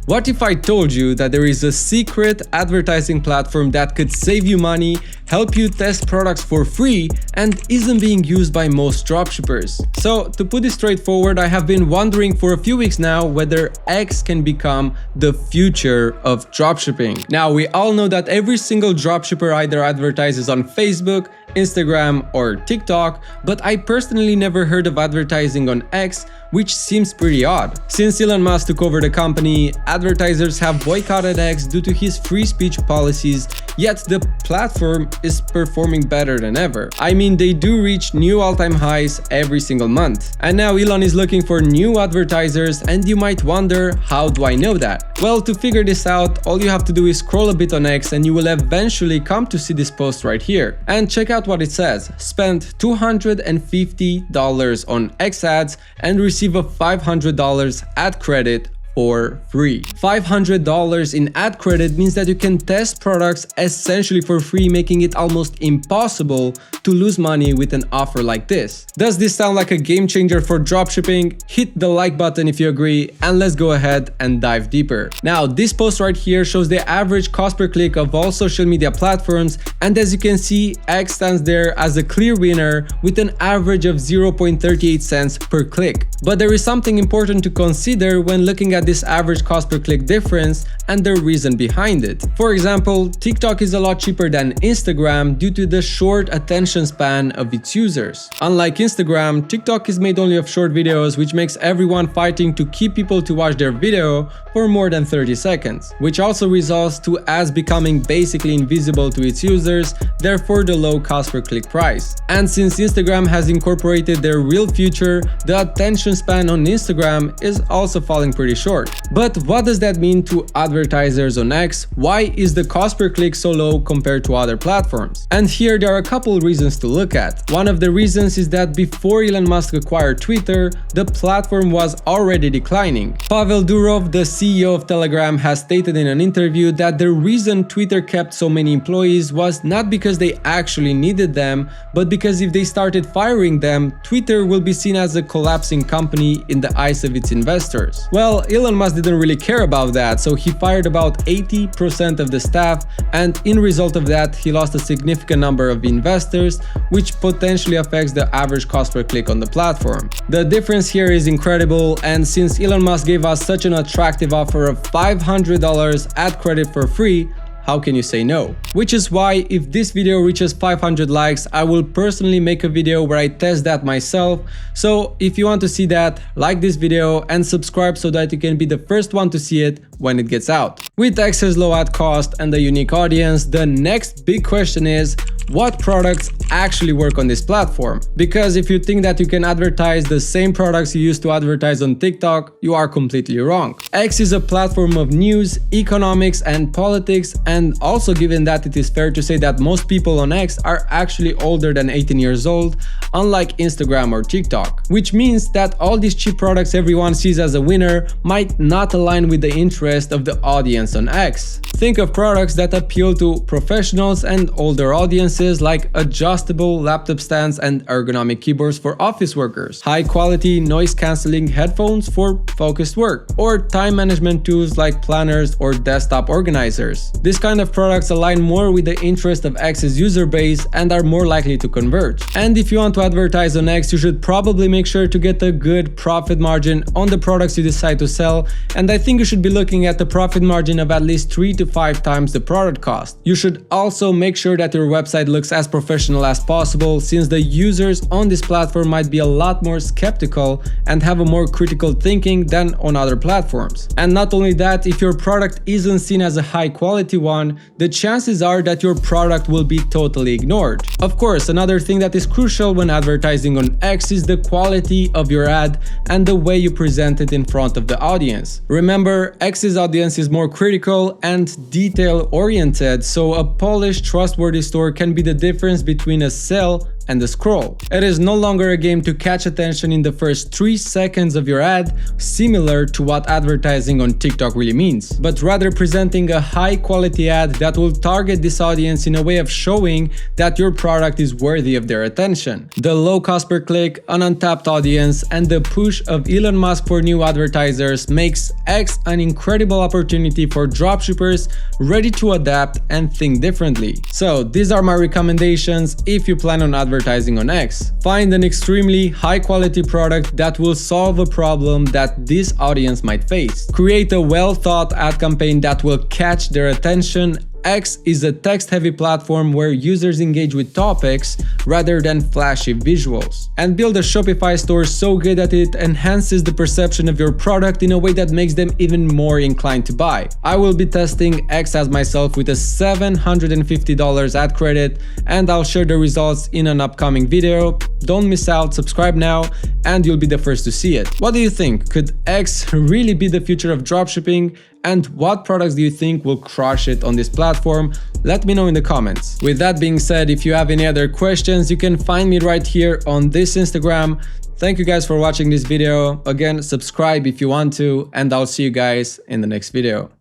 What if I told you that there is a secret advertising platform that could save you money, help you test products for free, and isn't being used by most dropshippers? So, to put it straightforward, I have been wondering for a few weeks now whether X can become the future of dropshipping. Now, we all know that every single dropshipper either advertises on Facebook, Instagram, or TikTok, but I personally never heard of advertising on X, which seems pretty odd. Since Elon Musk took over the company, advertisers have boycotted X due to his free speech policies, yet the platform is performing better than ever. I mean, they do reach new all-time highs every single month. And now Elon is looking for new advertisers, and you might wonder, how do I know that? Well, to figure this out, all you have to do is scroll a bit on X and you will eventually come to see this post right here. And check out what it says. Spend $250 on X ads and receive a $500 ad credit for free. $500 in ad credit means that you can test products essentially for free, making it almost impossible to lose money with an offer like this. Does this sound like a game changer for dropshipping? Hit the like button if you agree, and let's go ahead and dive deeper. Now, this post right here shows the average cost per click of all social media platforms, and as you can see, X stands there as a clear winner with an average of 0.38 cents per click. But there is something important to consider when looking at this average cost per click difference and the reason behind it. For example, TikTok is a lot cheaper than Instagram due to the short attention span of its users. Unlike Instagram, TikTok is made only of short videos, which makes everyone fighting to keep people to watch their video for more than 30 seconds, which also results to ads becoming basically invisible to its users, therefore the low cost per click price. And since Instagram has incorporated their reel feature, the attention span on Instagram is also falling pretty short. But what does that mean to advertisers on X? Why is the cost per click so low compared to other platforms? And here there are a couple reasons to look at. One of the reasons is that before Elon Musk acquired Twitter, the platform was already declining. Pavel Durov, the CEO of Telegram, has stated in an interview that the reason Twitter kept so many employees was not because they actually needed them, but because if they started firing them, Twitter will be seen as a collapsing company in the eyes of its investors. Well, Elon Musk didn't really care about that, so he fired about 80% of the staff, and in result of that, he lost a significant number of investors, which potentially affects the average cost per click on the platform. The difference here is incredible, and since Elon Musk gave us such an attractive offer of $500 ad credit for free, how can you say no? Which is why if this video reaches 500 likes, I will personally make a video where I test that myself. So if you want to see that, like this video and subscribe so that you can be the first one to see it when it gets out. With X's low ad cost and a unique audience, the next big question is, what products actually work on this platform? Because if you think that you can advertise the same products you used to advertise on TikTok, you are completely wrong. X is a platform of news, economics, and politics, and also given that it is fair to say that most people on X are actually older than 18 years old, unlike Instagram or TikTok. Which means that all these cheap products everyone sees as a winner might not align with the interest of the audience on X. Think of products that appeal to professionals and older audiences like adjustable laptop stands and ergonomic keyboards for office workers, high quality noise cancelling headphones for focused work, or time management tools like planners or desktop organizers. This kind of products align more with the interest of X's user base and are more likely to convert. And if you want to advertise on X, you should probably make sure to get a good profit margin on the products you decide to sell, and I think you should be looking at a profit margin of at least 3 to 5 times the product cost. You should also make sure that your website looks as professional as possible, since the users on this platform might be a lot more skeptical and have a more critical thinking than on other platforms. And not only that, if your product isn't seen as a high quality one, the chances are that your product will be totally ignored. Of course, another thing that is crucial when advertising on X is the quality of your ad and the way you present it in front of the audience. Remember, X's audience is more critical and detail oriented, so a polished, trustworthy store can be the difference between a sale and the scroll. It is no longer a game to catch attention in the first 3 seconds of your ad, similar to what advertising on TikTok really means, but rather presenting a high quality ad that will target this audience in a way of showing that your product is worthy of their attention. The low cost per click, an untapped audience, and the push of Elon Musk for new advertisers makes X an incredible opportunity for dropshippers ready to adapt and think differently. So these are my recommendations if you plan on advertising on X. Find an extremely high quality product that will solve a problem that this audience might face. Create a well thought ad campaign that will catch their attention. X is a text-heavy platform where users engage with topics rather than flashy visuals. And build a Shopify store so good that it enhances the perception of your product in a way that makes them even more inclined to buy. I will be testing X as myself with a $750 ad credit, and I'll share the results in an upcoming video. Don't miss out, subscribe now, and you'll be the first to see it. What do you think? Could X really be the future of dropshipping? And what products do you think will crush it on this platform? Let me know in the comments. With that being said, if you have any other questions, you can find me right here on this Instagram. Thank you guys for watching this video. Again, subscribe if you want to, and I'll see you guys in the next video.